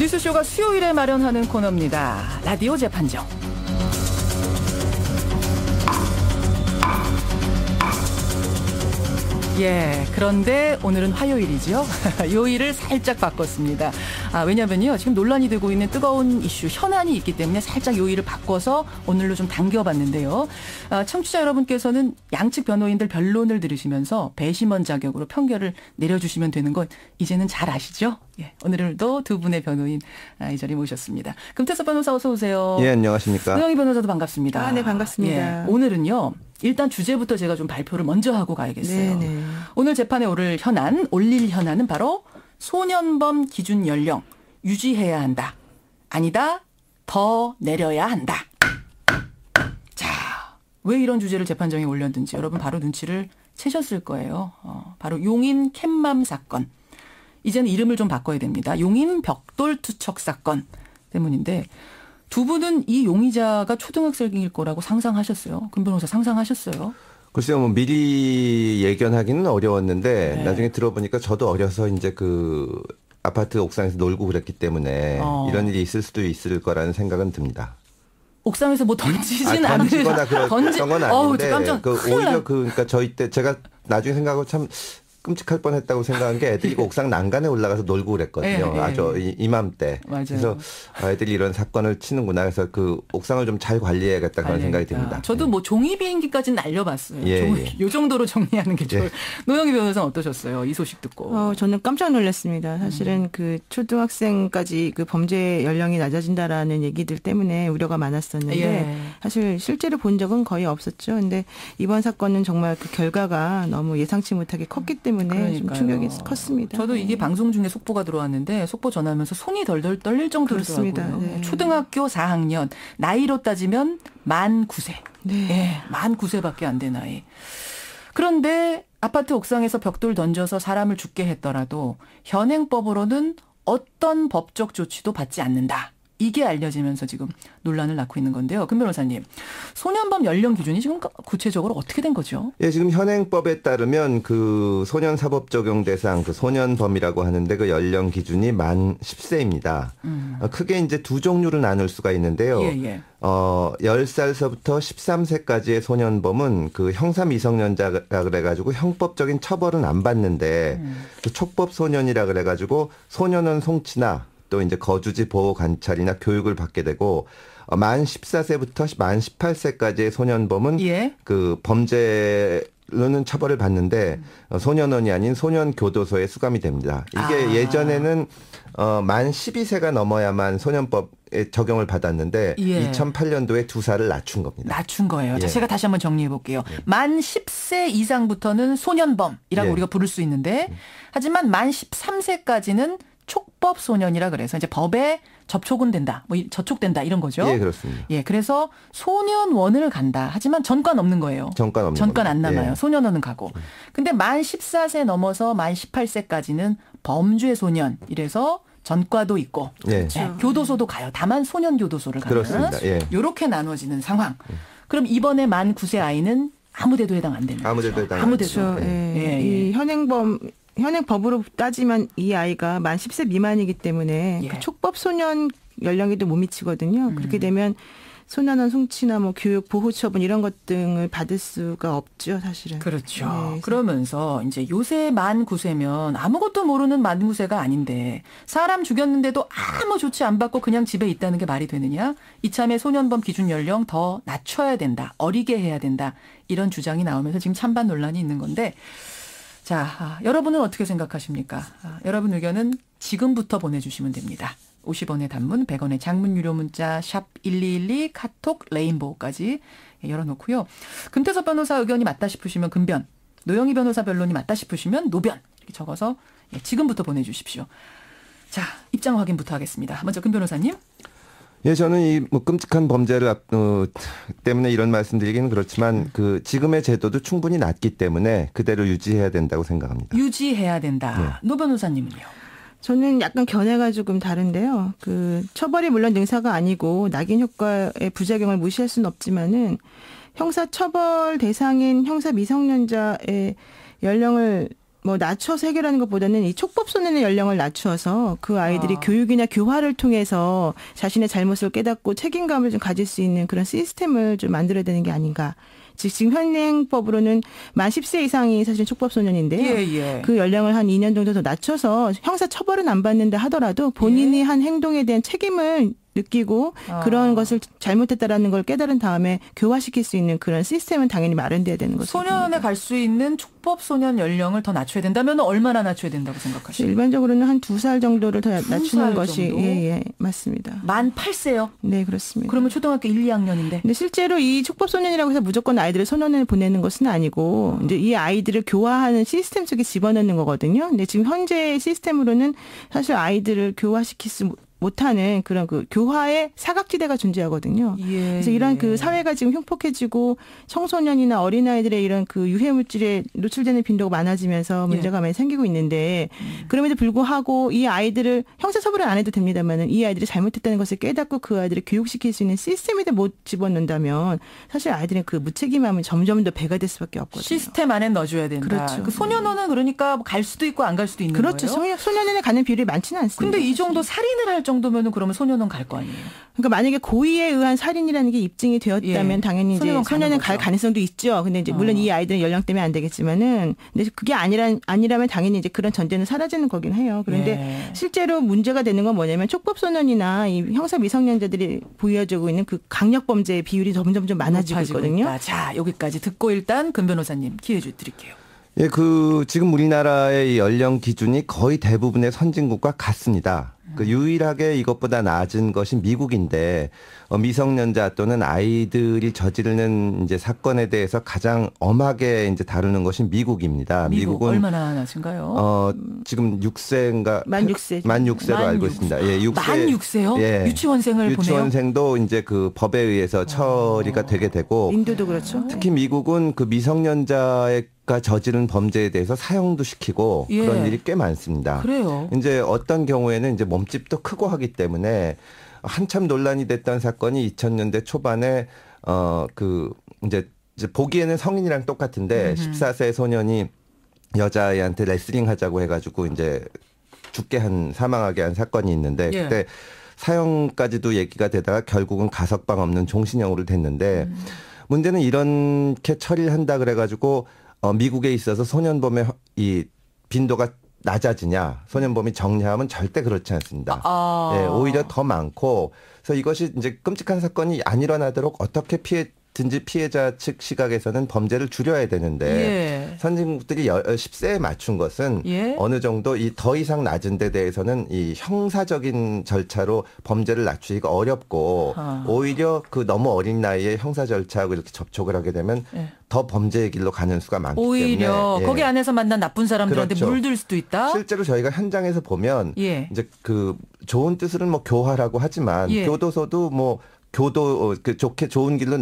뉴스쇼가 수요일에 마련하는 코너입니다. 라디오 재판정. 예, 그런데 오늘은 화요일이죠. 요일을 살짝 바꿨습니다. 왜냐면요, 지금 논란이 되고 있는 뜨거운 이슈, 현안이 있기 때문에 살짝 요일을 바꿔서 오늘로 좀 당겨봤는데요. 청취자 여러분께서는 양측 변호인들 변론을 들으시면서 배심원 자격으로 판결을 내려주시면 되는 건 이제는 잘 아시죠? 예, 오늘도 두 분의 변호인 이 자리에 모셨습니다. 금태섭 변호사 어서 오세요. 예, 안녕하십니까. 노영희 변호사도 반갑습니다. 네, 반갑습니다. 예, 오늘은요. 일단 주제부터 제가 좀 발표를 먼저 하고 가야겠어요. 네네. 오늘 재판에 올릴 현안은 바로 소년범 기준 연령 유지해야 한다. 아니다. 더 내려야 한다. 자, 왜 이런 주제를 재판정에 올렸는지 여러분 바로 눈치를 채셨을 거예요. 바로 용인 캣맘 사건. 이제는 이름을 좀 바꿔야 됩니다. 용인 벽돌 투척 사건 때문인데 두 분은 이 용의자가 초등학생일 거라고 상상하셨어요? 금 변호사 상상하셨어요? 글쎄요, 뭐 미리 예견하기는 어려웠는데 네. 나중에 들어보니까 저도 어려서 이제 그 아파트 옥상에서 놀고 그랬기 때문에 이런 일이 있을 수도 있을 거라는 생각은 듭니다. 옥상에서 뭐 던지진 않으 던지거나 그랬던 건 아닌데 오히려 그러니까 저희 때 제가 나중에 생각하고 참 끔찍할 뻔했다고 생각한 게 애들이 옥상 난간에 올라가서 놀고 그랬거든요. 아주 이맘때. 맞아요. 그래서 애들이 이런 사건을 치는구나. 그래서 그 옥상을 좀 잘 관리해야겠다 그런 생각이 듭니다. 저도 뭐 종이 비행기까지는 날려봤어요. 이 정도로 정리하는 게 좋을. 노영희 변호사는 어떠셨어요? 이 소식 듣고. 저는 깜짝 놀랐습니다. 사실은 그 초등학생까지 그 범죄 연령이 낮아진다라는 얘기들 때문에 우려가 많았었는데 사실 실제로 본 적은 거의 없었죠. 근데 이번 사건은 정말 그 결과가 너무 예상치 못하게 컸기 때문에 좀 충격이 컸습니다. 저도 이게 방송 중에 속보가 들어왔는데 속보 전하면서 손이 덜덜 떨릴 정도로더라고요. 네. 초등학교 4학년 나이로 따지면 만 9세. 네, 만 9세밖에 안 된 나이. 그런데 아파트 옥상에서 벽돌 던져서 사람을 죽게 했더라도 현행법으로는 어떤 법적 조치도 받지 않는다. 이게 알려지면서 지금 논란을 낳고 있는 건데요. 금 변호사님, 소년범 연령 기준이 지금 구체적으로 어떻게 된 거죠? 예, 지금 현행법에 따르면 그 소년 사법 적용 대상 그 소년범이라고 하는데 그 연령 기준이 만 10세입니다. 크게 이제 두 종류로 나눌 수가 있는데요. 10살서부터 13세까지의 소년범은 그 형사 미성년자라 그래가지고 형법적인 처벌은 안 받는데 그 촉법 소년이라 그래가지고 소년원 송치나 또 이제 거주지 보호 관찰이나 교육을 받게 되고 만 14세부터 만 18세까지의 소년범은 그 범죄로는 처벌을 받는데 소년원이 아닌 소년교도소에 수감이 됩니다. 이게 예전에는 만 12세가 넘어야만 소년법에 적용을 받았는데 2008년도에 2살을 낮춘 겁니다. 낮춘 거예요. 자, 제가 다시 한번 정리해 볼게요. 만 10세 이상부터는 소년범이라고 우리가 부를 수 있는데 하지만 만 13세까지는 촉법 소년이라 그래서 이제 법에 접촉은 된다, 뭐 저촉된다 이런 거죠. 예, 그렇습니다. 예, 그래서 소년원을 간다. 하지만 전과는 없는 거예요. 전과는 안 남아요. 소년원은 가고. 근데 만 14세 넘어서 만 18세까지는 범죄 소년 이래서 전과도 있고 교도소도 가요. 다만 소년 교도소를 가는. 그렇습니다. 이렇게 나눠지는 상황. 그럼 이번에 만 9세 아이는 아무데도 해당 안 되는. 아무데도 해당 안 되죠. 이 현행법으로 따지면 이 아이가 만 10세 미만이기 때문에 그 촉법 소년 연령에도 못 미치거든요. 그렇게 되면 소년원 송치나 뭐 교육 보호 처분 이런 것 등을 받을 수가 없죠, 사실은. 그렇죠. 그러면서 이제 요새 만 9세면 아무것도 모르는 만 9세가 아닌데 사람 죽였는데도 아무 조치 안 받고 그냥 집에 있다는 게 말이 되느냐? 이참에 소년범 기준 연령 더 낮춰야 된다. 어리게 해야 된다. 이런 주장이 나오면서 지금 찬반 논란이 있는 건데 자, 여러분은 어떻게 생각하십니까? 여러분 의견은 지금부터 보내주시면 됩니다. 50원의 단문, 100원의 장문 유료 문자 샵 1212 카톡 레인보우까지 열어놓고요. 금태섭 변호사 의견이 맞다 싶으시면 금변, 노영희 변호사 변론이 맞다 싶으시면 노변 이렇게 적어서 지금부터 보내주십시오. 자, 입장 확인부터 하겠습니다. 먼저 금 변호사님. 예, 저는 이 뭐 끔찍한 범죄를 때문에 이런 말씀드리기는 그렇지만 그 지금의 제도도 충분히 낮기 때문에 그대로 유지해야 된다고 생각합니다. 유지해야 된다. 노 변호사님은요? 저는 약간 견해가 조금 다른데요. 그 처벌이 물론 능사가 아니고 낙인 효과의 부작용을 무시할 수는 없지만은 형사 처벌 대상인 형사 미성년자의 연령을 뭐 낮춰서 해결하는 것보다는 이 촉법소년의 연령을 낮추어서 그 아이들이 교육이나 교화를 통해서 자신의 잘못을 깨닫고 책임감을 좀 가질 수 있는 그런 시스템을 좀 만들어야 되는 게 아닌가. 즉 지금 현행법으로는 만 10세 이상이 사실 촉법소년인데요. 그 연령을 한 2년 정도 더 낮춰서 형사 처벌은 안 받는다 하더라도 본인이 한 행동에 대한 책임을 느끼고 그런 것을 잘못했다라는 걸 깨달은 다음에 교화시킬 수 있는 그런 시스템은 당연히 마련돼야 되는 거죠. 소년에 갈 수 있는 촉법 소년 연령을 더 낮춰야 된다면 얼마나 낮춰야 된다고 생각하시나요? 일반적으로는 한 2살 정도를 더 낮추는 것이 맞습니다. 만 8세요? 네, 그렇습니다. 그러면 초등학교 1, 2학년인데. 근데 실제로 이 촉법 소년이라고 해서 무조건 아이들을 소년을 보내는 것은 아니고 이제 이 아이들을 교화하는 시스템 속에 집어넣는 거거든요. 근데 지금 현재 시스템으로는 사실 아이들을 교화시킬 수 못하는 그런 그 교화의 사각지대가 존재하거든요. 그래서 이런 그 사회가 지금 흉폭해지고 청소년이나 어린아이들의 이런 그 유해물질에 노출되는 빈도가 많아지면서 문제가 많이 생기고 있는데 그럼에도 불구하고 이 아이들을 형사처벌은 안 해도 됩니다만은 이 아이들이 잘못했다는 것을 깨닫고 그 아이들을 교육시킬 수 있는 시스템에 못 집어넣는다면 사실 아이들은 그 무책임함은 점점 더 배가 될 수밖에 없거든요. 시스템 안에 넣어줘야 된다. 그렇죠. 그 소년원은 그러니까 갈 수도 있고 안 갈 수도 있는 그렇죠. 거예요? 소년원에 가는 비율이 많지는 않습니다. 근데 이 정도 살인을 할 정도면은 그러면 소년원 갈 거 아니에요? 그러니까 만약에 고의에 의한 살인이라는 게 입증이 되었다면 당연히 이제 소년원 갈 가능성도 있죠. 근데 이제 물론 이 아이들은 연령 때문에 안 되겠지만은 근데 그게 아니라면 당연히 이제 그런 전제는 사라지는 거긴 해요. 그런데 실제로 문제가 되는 건 뭐냐면 촉법 소년이나 이 형사 미성년자들이 보여주고 있는 그 강력 범죄의 비율이 점점 많아지고 있거든요. 있다. 자, 여기까지 듣고 일단 금 변호사님 기회 드릴게요. 예, 지금 우리나라의 이 연령 기준이 거의 대부분의 선진국과 같습니다. 그 유일하게 이것보다 낮은 것이 미국인데 미성년자 또는 아이들이 저지르는 이제 사건에 대해서 가장 엄하게 이제 다루는 것이 미국입니다. 미국은 얼마나 낮은가요? 지금 6세인가 만 6세. 만 6세로 알고 있습니다. 예, 6세. 만 6세요? 예. 유치원생을 보내요? 유치원생도 이제 그 법에 의해서 처리가 되게 되고 인도도 그렇죠. 특히 미국은 그 미성년자의 가 저지른 범죄에 대해서 사형도 시키고 그런 일이 꽤 많습니다. 그래요. 이제 어떤 경우에는 이제 몸집도 크고 하기 때문에 한참 논란이 됐던 사건이 2000년대 초반에 이제 보기에는 성인이랑 똑같은데 14세 소년이 여자아이한테 레슬링 하자고 해가지고 이제 사망하게 한 사건이 있는데 그때 사형까지도 얘기가 되다가 결국은 가석방 없는 종신형으로 됐는데 문제는 이렇게 처리를 한다 그래가지고 미국에 있어서 소년범의 이 빈도가 낮아지냐, 소년범이 정리하면 절대 그렇지 않습니다. 예, 오히려 더 많고, 그래서 이것이 이제 끔찍한 사건이 안 일어나도록 어떻게 피해자 측 시각에서는 범죄를 줄여야 되는데 선진국들이 10세에 맞춘 것은 어느 정도 더 이상 낮은 데 대해서는 이 형사적인 절차로 범죄를 낮추기가 어렵고 오히려 그 너무 어린 나이에 형사 절차하고 이렇게 접촉을 하게 되면 더 범죄의 길로 가는 수가 많기 오히려 때문에 거기 안에서 만난 나쁜 사람들한테 그렇죠. 물들 수도 있다. 실제로 저희가 현장에서 보면 이제 그 좋은 뜻으로는 뭐 교화라고 하지만 교도소도 뭐 좋게 좋은 길로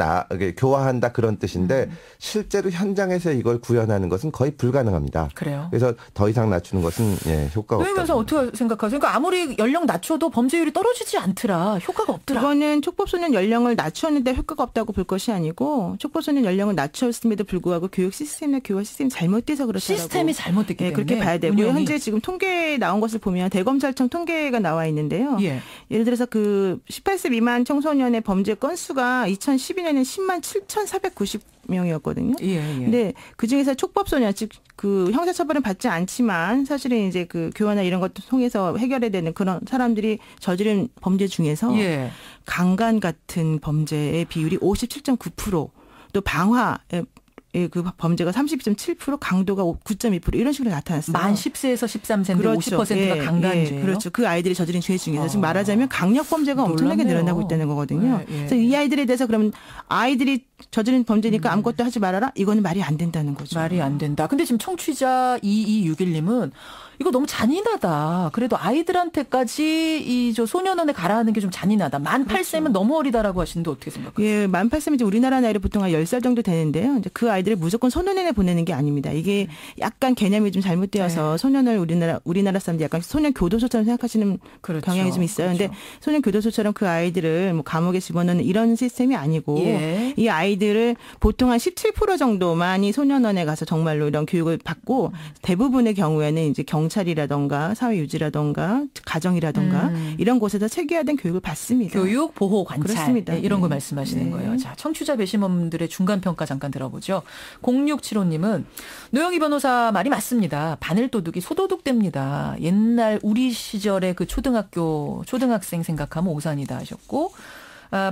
교화한다 그런 뜻인데 실제로 현장에서 이걸 구현하는 것은 거의 불가능합니다. 그래요. 그래서 더 이상 낮추는 것은 효과가 없다. 그러면서 어떻게 생각하세요? 그러니까 아무리 연령 낮춰도 범죄율이 떨어지지 않더라. 효과가 없더라. 그거는 촉법소년 연령을 낮추었는데 효과가 없다고 볼 것이 아니고 촉법소년 연령을 낮추었음에도 불구하고 교육 시스템이나 교화 시스템이 잘못돼서 그렇다고. 시스템이 잘못됐기 때문에. 그렇게 봐야 되고요. 현재 지금 통계에 나온 것을 보면 대검찰청 통계가 나와 있는데요. 예를 들어서 그 18세 미만 청소년의 범죄 건수가 2012년에는 10만 7,490명이었거든요. 근데 그 중에서 촉법소년, 즉 그 형사처벌은 받지 않지만 사실은 이제 그 교화나 이런 것도 통해서 해결해야 되는 그런 사람들이 저지른 범죄 중에서 강간 같은 범죄의 비율이 57.9%, 또 방화 그 범죄가 32.7%, 강도가 9.2% 이런 식으로 나타났어요. 만 10세에서 13세인데 그렇죠. 50%가 강간죄예요. 그렇죠. 그 아이들이 저지른 죄 중에서 지금 말하자면 강력 범죄가 엄청나게 늘어나고 있다는 거거든요. 그래서 이 아이들에 대해서 그러면 아이들이 저지른 범죄니까 아무것도 하지 말아라? 이거는 말이 안 된다는 거죠. 말이 안 된다. 근데 지금 청취자 2261님은 이거 너무 잔인하다. 그래도 아이들한테까지 저 소년원에 가라 하는 게 좀 잔인하다. 만 8세면 너무 어리다라고 하시는데 어떻게 생각하세요? 만 8세면 이제 우리나라 나이로 보통 한 10살 정도 되는데요. 이제 그 아이들을 무조건 소년원에 보내는 게 아닙니다. 이게 약간 개념이 좀 잘못되어서 소년을 우리나라 사람들이 약간 소년 교도소처럼 생각하시는 경향이 좀 있어요. 근데 소년 교도소처럼 그 아이들을 뭐 감옥에 집어넣는 이런 시스템이 아니고 이 아이들 아이들을 보통 한 17% 정도만이 소년원에 가서 정말로 이런 교육을 받고 대부분의 경우에는 이제 경찰이라던가 사회유지라던가 가정이라던가 이런 곳에서 체계화된 교육을 받습니다. 교육, 보호, 관찰 그렇습니다. 네, 이런 걸 말씀하시는 거예요. 자, 청취자 배심원들의 중간평가 잠깐 들어보죠. 0675님은 노영희 변호사 말이 맞습니다. 바늘도둑이 소도둑됩니다. 옛날 우리 시절의 그 초등학생 생각하면 오산이다 하셨고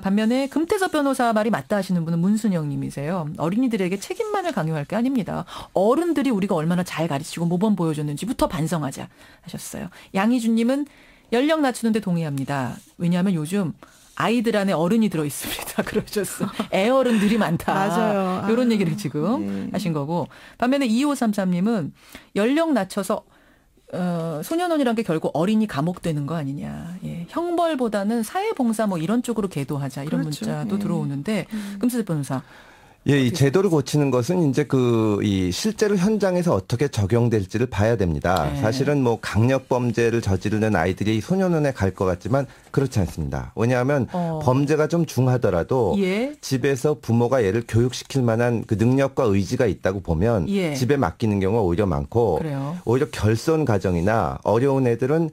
반면에 금태섭 변호사 말이 맞다 하시는 분은 문순영 님이세요. 어린이들에게 책임만을 강요할 게 아닙니다. 어른들이 우리가 얼마나 잘 가르치고 모범 보여줬는지부터 반성하자 하셨어요. 양희준 님은 연령 낮추는데 동의합니다. 왜냐하면 요즘 아이들 안에 어른이 들어있습니다. 그러셨어. 애어른들이 많다. 맞아요. 이런 얘기를 지금 하신 거고. 반면에 2533님은 연령 낮춰서 소년원이란 게 결국 어린이 감옥 되는 거 아니냐. 예. 형벌보다는 사회봉사 뭐 이런 쪽으로 계도하자. 이런 그렇죠. 문자도 들어오는데 금수대 변호사. 예, 이 제도를 고치는 것은 이제 이 실제로 현장에서 어떻게 적용될지를 봐야 됩니다. 네. 사실은 뭐 강력 범죄를 저지르는 아이들이 소년원에 갈 것 같지만 그렇지 않습니다. 왜냐하면 범죄가 좀 중하더라도 예. 집에서 부모가 얘를 교육시킬 만한 그 능력과 의지가 있다고 보면 예. 집에 맡기는 경우가 오히려 많고 그래요. 오히려 결손 가정이나 어려운 애들은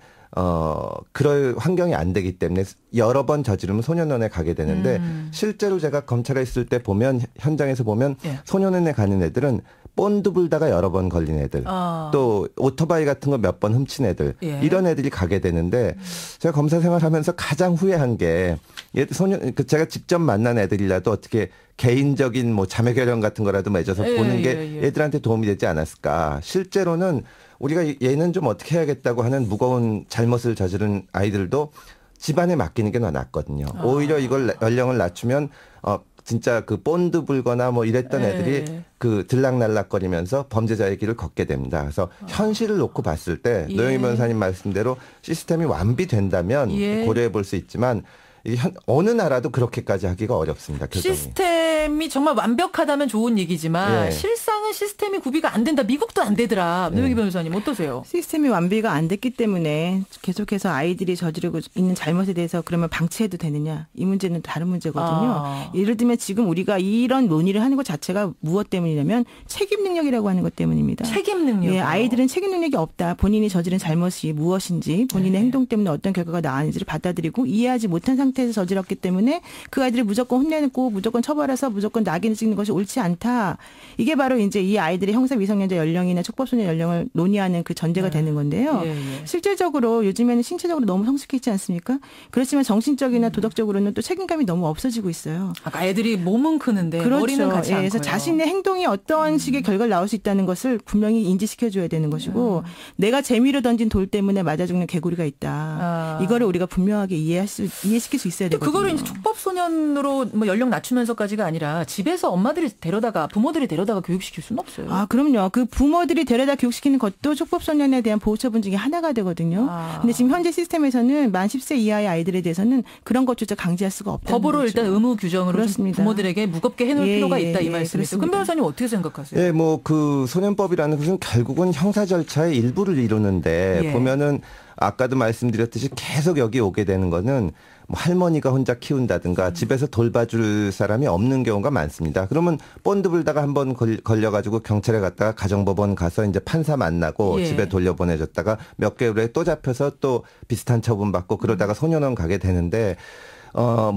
그럴 환경이 안 되기 때문에 여러 번 저지르면 소년원에 가게 되는데 실제로 제가 검찰에 있을 때 보면 현장에서 보면 예. 소년원에 가는 애들은 본드 불다가 여러 번 걸린 애들 또 오토바이 같은 거 몇 번 훔친 애들 예. 이런 애들이 가게 되는데 제가 검사 생활하면서 가장 후회한 게 제가 직접 만난 애들이라도 어떻게 개인적인 뭐 자매 결연 같은 거라도 맺어서 보는 게 애들한테 도움이 되지 않았을까. 실제로는 우리가 얘는 좀 어떻게 해야겠다고 하는 무거운 잘못을 저지른 아이들도 집안에 맡기는 게 낫거든요. 오히려 이걸 연령을 낮추면 진짜 그 본드 불거나 뭐 이랬던 애들이 그 들락날락거리면서 범죄자의 길을 걷게 됩니다. 그래서 현실을 놓고 봤을 때 노영희 변호사님 말씀대로 시스템이 완비된다면 고려해 볼 수 있지만 어느 나라도 그렇게까지 하기가 어렵습니다. 교정이. 시스템이 정말 완벽하다면 좋은 얘기지만 실상은 시스템이 구비가 안 된다. 미국도 안 되더라. 노영희 변호사님 어떠세요? 시스템이 완비가 안 됐기 때문에 계속해서 아이들이 저지르고 있는 잘못에 대해서 그러면 방치해도 되느냐. 이 문제는 다른 문제거든요. 예를 들면 지금 우리가 이런 논의를 하는 것 자체가 무엇 때문이냐면 책임 능력이라고 하는 것 때문입니다. 책임 능력. 예, 아이들은 책임 능력이 없다. 본인이 저지른 잘못이 무엇인지 본인의 행동 때문에 어떤 결과가 나왔는지를 받아들이고 이해하지 못한 상태에서 저질렀기 때문에 그 아이들을 무조건 혼내고 무조건 처벌해서 무조건 낙인을 찍는 것이 옳지 않다. 이게 바로 이제 이 아이들의 형사 미성년자 연령이나 촉법소년 연령을 논의하는 그 전제가 되는 건데요. 실질적으로 요즘에는 신체적으로 너무 성숙해 있지 않습니까? 그렇지만 정신적이나 도덕적으로는 또 책임감이 너무 없어지고 있어요. 아까 애들이 몸은 크는데 그렇죠. 머리는 같이 않고요. 그래서 자신의 행동이 어떤 식의 결과를 나올 수 있다는 것을 분명히 인지시켜줘야 되는 것이고 내가 재미로 던진 돌 때문에 맞아 죽는 개구리가 있다. 이거를 우리가 분명하게 이해시킬 수 있어야 되거든요. 그거를 이제 촉법소년으로 뭐 연령 낮추면서까지가 아니라 집에서 엄마들이 부모들이 데려다가 교육시킬 수는 없어요. 아, 그럼요. 그 부모들이 데려다 교육시키는 것도 촉법소년에 대한 보호처분 중에 하나가 되거든요. 근데 지금 현재 시스템에서는 만 10세 이하의 아이들에 대해서는 그런 것조차 강제할 수가 없다는 법으로 거죠. 일단 의무 규정으로 좀 부모들에게 무겁게 해놓을 필요가 있다 이 말씀이세요. 금 변호사님 어떻게 생각하세요? 예, 뭐 그 소년법이라는 것은 결국은 형사 절차의 일부를 이루는데 보면은 아까도 말씀드렸듯이 계속 여기 오게 되는 거는 뭐 할머니가 혼자 키운다든가 집에서 돌봐줄 사람이 없는 경우가 많습니다. 그러면 본드 불다가 한번 걸려가지고 경찰에 갔다가 가정법원 가서 이제 판사 만나고 집에 돌려보내줬다가 몇 개월 후에 또 잡혀서 또 비슷한 처분받고 그러다가 소년원 가게 되는데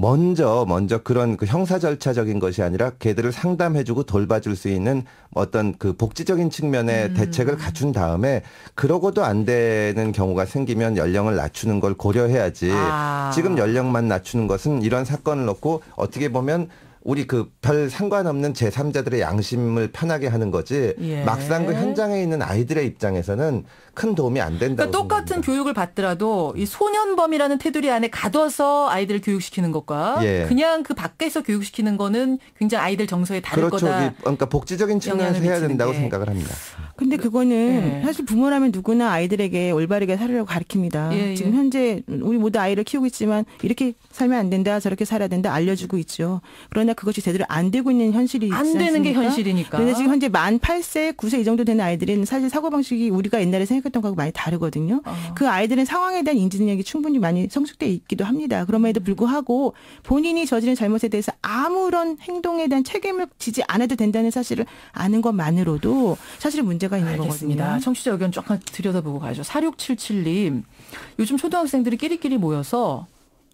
먼저 그런 그 형사 절차적인 것이 아니라 걔들을 상담해주고 돌봐줄 수 있는 어떤 그 복지적인 측면의 대책을 갖춘 다음에 그러고도 안 되는 경우가 생기면 연령을 낮추는 걸 고려해야지. 지금 연령만 낮추는 것은 이런 사건을 놓고 어떻게 보면 우리 그 별 상관없는 제3자들의 양심을 편하게 하는 거지 막상 그 현장에 있는 아이들의 입장에서는 큰 도움이 안 된다고 그러니까 똑같은 생각합니다. 교육을 받더라도 이 소년범이라는 테두리 안에 가둬서 아이들을 교육시키는 것과 그냥 그 밖에서 교육시키는 거는 굉장히 아이들 정서에 다를 그렇죠. 거다. 그러니까 복지적인 측면에서 해야 된다고 생각을 합니다. 근데 그거는 사실 부모라면 누구나 아이들에게 올바르게 살으려고 가르칩니다. 지금 현재 우리 모두 아이를 키우고 있지만 이렇게 살면 안 된다, 저렇게 살아야 된다 알려주고 있죠. 그러나 그것이 제대로 안 되고 있는 현실이 있지 않습니까? 안 되는 게 현실이니까. 그런데 지금 현재 만 8세, 9세 이 정도 되는 아이들은 사실 사고방식이 우리가 옛날에 생각했던 거하고 많이 다르거든요. 그 아이들은 상황에 대한 인지 능력이 충분히 많이 성숙돼 있기도 합니다. 그럼에도 불구하고 본인이 저지른 잘못에 대해서 아무런 행동에 대한 책임을 지지 않아도 된다는 사실을 아는 것만으로도 사실은 문제가 있는 알겠습니다. 거거든요. 청취자 의견 조금 들여다보고 가죠. 4677님. 요즘 초등학생들이 끼리끼리 모여서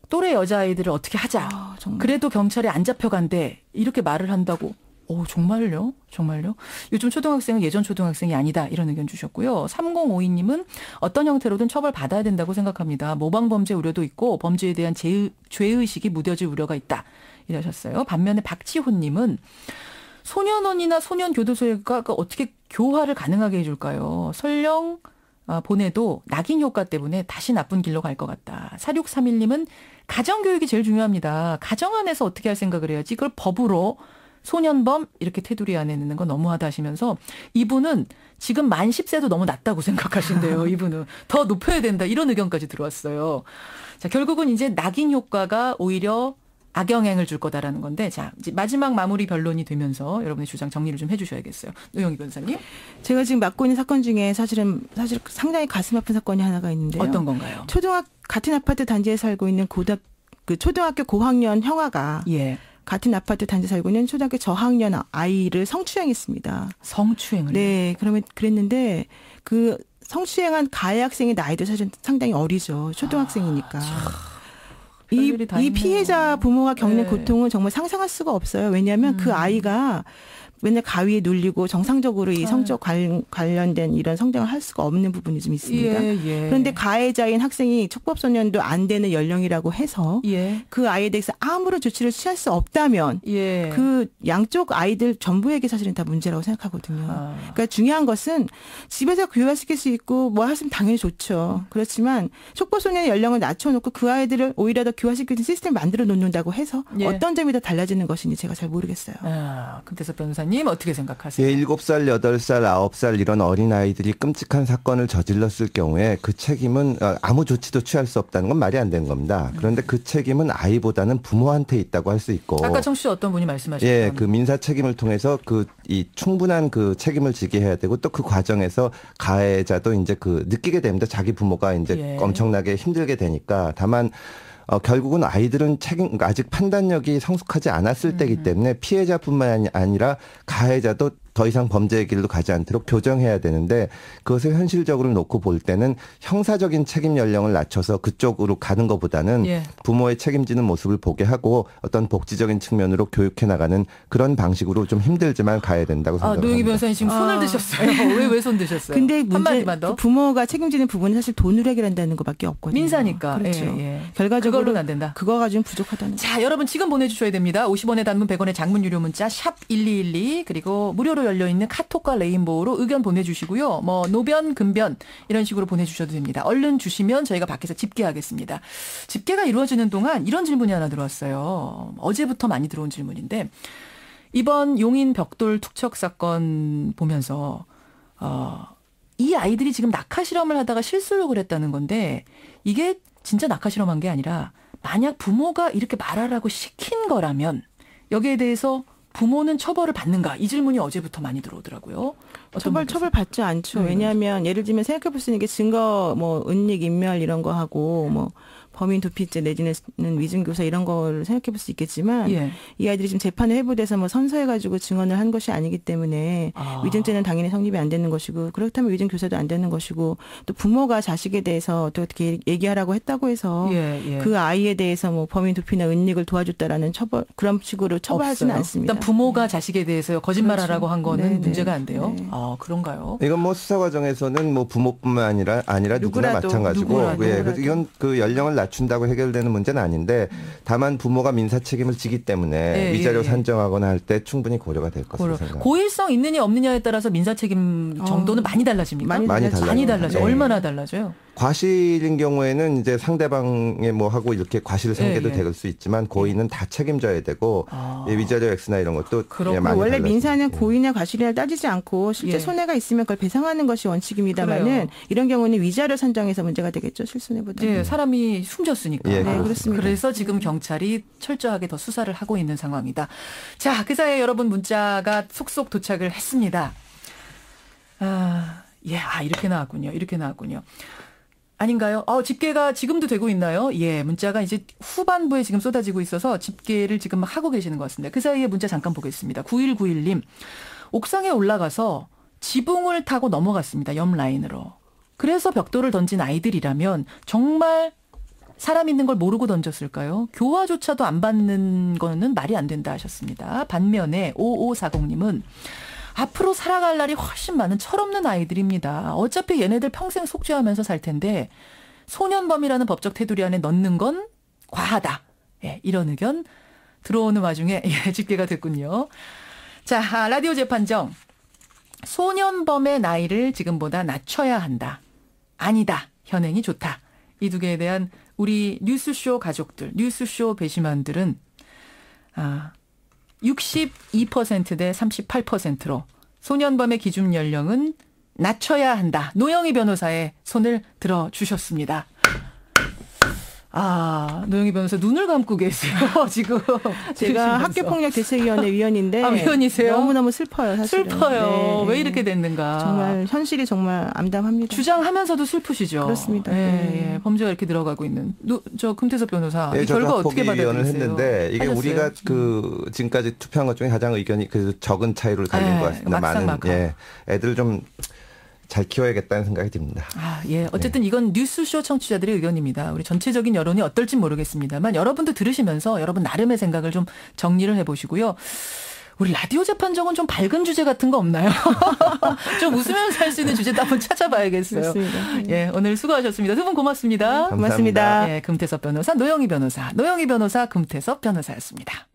또래 여자아이들을 어떻게 하자. 그래도 경찰에 안 잡혀간대. 이렇게 말을 한다고. 오, 정말요? 정말요? 요즘 초등학생은 예전 초등학생이 아니다. 이런 의견 주셨고요. 3052님은 어떤 형태로든 처벌받아야 된다고 생각합니다. 모방범죄 우려도 있고 범죄에 대한 죄의식이 무뎌질 우려가 있다. 이러셨어요. 반면에 박지호님은 소년원이나 소년교도소가 어떻게 교화를 가능하게 해줄까요? 설령 보내도 낙인 효과 때문에 다시 나쁜 길로 갈 것 같다. 4631님은 가정교육이 제일 중요합니다. 가정 안에서 어떻게 할 생각을 해야지. 그걸 법으로 소년범 이렇게 테두리 안에 넣는 건 너무하다 하시면서 이분은 지금 만 10세도 너무 낮다고 생각하신대요. 이분은. 더 높여야 된다. 이런 의견까지 들어왔어요. 자, 결국은 이제 낙인 효과가 오히려 악영향을 줄 거다라는 건데, 자, 이제 마지막 마무리 변론이 되면서 여러분의 주장 정리를 좀 해주셔야겠어요. 노영희 변호사님. 제가 지금 맡고 있는 사건 중에 사실 상당히 가슴 아픈 사건이 하나가 있는데요. 어떤 건가요? 같은 아파트 단지에 살고 있는 초등학교 고학년 형아가 같은 아파트 단지에 살고 있는 초등학교 저학년 아이를 성추행했습니다. 성추행을? 네, 그랬는데 그 성추행한 가해 학생의 나이도 사실 상당히 어리죠. 초등학생이니까. 이 피해자 부모가 겪는 고통은 정말 상상할 수가 없어요. 왜냐하면 그 아이가 맨날 가위에 눌리고 정상적으로 이 성적 관련된 이런 성장을 할 수가 없는 부분이 좀 있습니다. 그런데 가해자인 학생이 촉법소년도 안 되는 연령이라고 해서 그 아이에 대해서 아무런 조치를 취할 수 없다면 그 양쪽 아이들 전부에게 사실은 다 문제라고 생각하거든요. 그러니까 중요한 것은 집에서 교화시킬 수 있고 뭐 하시면 당연히 좋죠. 그렇지만 촉법소년의 연령을 낮춰놓고 그 아이들을 오히려 더 교화시키는 시스템을 만들어 놓는다고 해서 어떤 점이 더 달라지는 것인지 제가 잘 모르겠어요. 김태섭 변호사님 어떻게 생각하세요? 7살, 8살, 9살 이런 어린아이들이 끔찍한 사건을 저질렀을 경우에 그 책임은 아무 조치도 취할 수 없다는 건 말이 안 되는 겁니다. 그런데 그 책임은 아이보다는 부모한테 있다고 할 수 있고. 아까 청취자 어떤 분이 말씀하셨죠? 그 민사 책임을 통해서 이 충분한 그 책임을 지게 해야 되고 또 그 과정에서 가해자도 이제 느끼게 됩니다. 자기 부모가 이제 엄청나게 힘들게 되니까. 다만 결국은 아이들은 아직 판단력이 성숙하지 않았을 때이기 때문에 피해자뿐만 아니라 가해자도 더 이상 범죄의 길로 가지 않도록 교정해야 되는데 그것을 현실적으로 놓고 볼 때는 형사적인 책임 연령을 낮춰서 그쪽으로 가는 것보다는 부모의 책임지는 모습을 보게 하고 어떤 복지적인 측면으로 교육해 나가는 그런 방식으로 좀 힘들지만 가야 된다고 생각합니다. 노영희 변호사님 지금 손을 드셨어요. 왜 손 드셨어요? 근데 한마디만 더. 부모가 책임지는 부분은 사실 돈으로 해결한다는 것밖에 없거든요. 민사니까. 그렇죠. 결과적으로 그걸로는 안 된다. 그거 가지고는 부족하다는. 자, 여러분 지금 보내주셔야 됩니다. 50원의 단문 100원의 장문 유료 문자 샵 1212 그리고 무료로 열려있는 카톡과 레인보우로 의견 보내주시고요. 뭐 노변, 금변 이런 식으로 보내주셔도 됩니다. 얼른 주시면 저희가 밖에서 집계하겠습니다. 집계가 이루어지는 동안 이런 질문이 하나 들어왔어요. 어제부터 많이 들어온 질문인데 이번 용인 벽돌 투척 사건 보면서 이 아이들이 지금 낙하 실험을 하다가 실수를 했다는 건데 이게 진짜 낙하 실험한 게 아니라 만약 부모가 이렇게 말하라고 시킨 거라면 여기에 대해서 부모는 처벌을 받는가? 이 질문이 어제부터 많이 들어오더라고요. 처벌 받지 않죠. 왜냐하면 예를 들면 생각해 볼 수 있는 게 증거 은닉, 인멸 이런 거 하고 범인 도피죄 내지는 위증교사 이런 걸 생각해 볼 수 있겠지만 이 아이들이 지금 재판에 회부돼서 선서해가지고 증언을 한 것이 아니기 때문에 위증죄는 당연히 성립이 안 되는 것이고 그렇다면 위증교사도 안 되는 것이고 또 부모가 자식에 대해서 어떻게 얘기하라고 했다고 해서 그 아이에 대해서 범인 도피나 은닉을 도와줬다라는 그런 식으로 처벌하지는 않습니다. 일단 부모가 자식에 대해서 거짓말하라고 한 거는 문제가 안 돼요. 그런가요? 이건 수사 과정에서는 부모뿐만 아니라 누구나 마찬가지고 이건 연령을 낮춘다고 해결되는 문제는 아닌데 다만 부모가 민사 책임을 지기 때문에 위자료 산정하거나 할 때 충분히 고려가 될 것으로 생각합니다. 고의성 있느냐 없느냐에 따라서 민사 책임 정도는 많이 달라집니까? 많이 달라져요. 얼마나 달라져요? 과실인 경우에는 이제 상대방의 뭐 하고 이렇게 과실 생계도 될 수 있지만 고의는 다 책임져야 되고 위자료 X나 이런 것도 많이 원래 달라집니다. 민사는 고의나 과실이나 따지지 않고 실제 손해가 있으면 그걸 배상하는 것이 원칙입니다만은 이런 경우는 위자료 산정에서 문제가 되겠죠. 실손해보다. 네, 사람이 숨졌으니까. 예, 네, 그렇습니다. 그래서 지금 경찰이 철저하게 더 수사를 하고 있는 상황이다. 자, 그 사이에 여러분 문자가 속속 도착을 했습니다. 이렇게 나왔군요. 이렇게 나왔군요. 아닌가요? 집계가 지금도 되고 있나요? 예, 문자가 이제 후반부에 지금 쏟아지고 있어서 집계를 지금 막 하고 계시는 것 같습니다. 그 사이에 문자 잠깐 보겠습니다. 9191님. 옥상에 올라가서 지붕을 타고 넘어갔습니다. 옆 라인으로. 그래서 벽돌을 던진 아이들이라면 정말 사람 있는 걸 모르고 던졌을까요? 교화조차도 안 받는 거는 말이 안 된다 하셨습니다. 반면에 5540님은 앞으로 살아갈 날이 훨씬 많은 철없는 아이들입니다. 어차피 얘네들 평생 속죄하면서 살 텐데 소년범이라는 법적 테두리 안에 넣는 건 과하다. 예, 이런 의견 들어오는 와중에 집계가 됐군요. 자, 라디오 재판정. 소년범의 나이를 지금보다 낮춰야 한다. 아니다. 현행이 좋다. 이 두 개에 대한 우리 뉴스쇼 가족들, 뉴스쇼 배심원들은 62% 대 38%로 소년범의 기준 연령은 낮춰야 한다. 노영희 변호사의 손을 들어주셨습니다. 노영희 변호사 눈을 감고 계세요. 지금. 제가 학교폭력대책위원회 위원인데 위원이세요? 너무너무 슬퍼요. 사실은. 슬퍼요. 네. 왜 이렇게 됐는가. 정말 현실이 정말 암담합니다. 주장하면서 슬프시죠. 그렇습니다. 예, 범죄가 이렇게 들어가고 있는. 저 금태섭 변호사. 이 결과 어떻게 위원을 받아들이세요? 했는데 이게 하셨어요? 우리가 지금까지 투표한 것 중에 가장 의견이 적은 차이로 갈린 것 같습니다. 많은 애들 좀 잘 키워야겠다는 생각이 듭니다. 어쨌든 이건 뉴스쇼 청취자들의 의견입니다. 우리 전체적인 여론이 어떨지 모르겠습니다만 여러분도 들으시면서 여러분 나름의 생각을 좀 정리를 해보시고요. 우리 라디오 재판정은 좀 밝은 주제 같은 거 없나요? 좀 웃으면서 할 수 있는 주제도 한번 찾아봐야겠어요. 그렇습니다. 예, 오늘 수고하셨습니다. 두 분 고맙습니다. 감사합니다. 고맙습니다. 예, 금태섭 변호사, 노영희 변호사, 금태섭 변호사였습니다.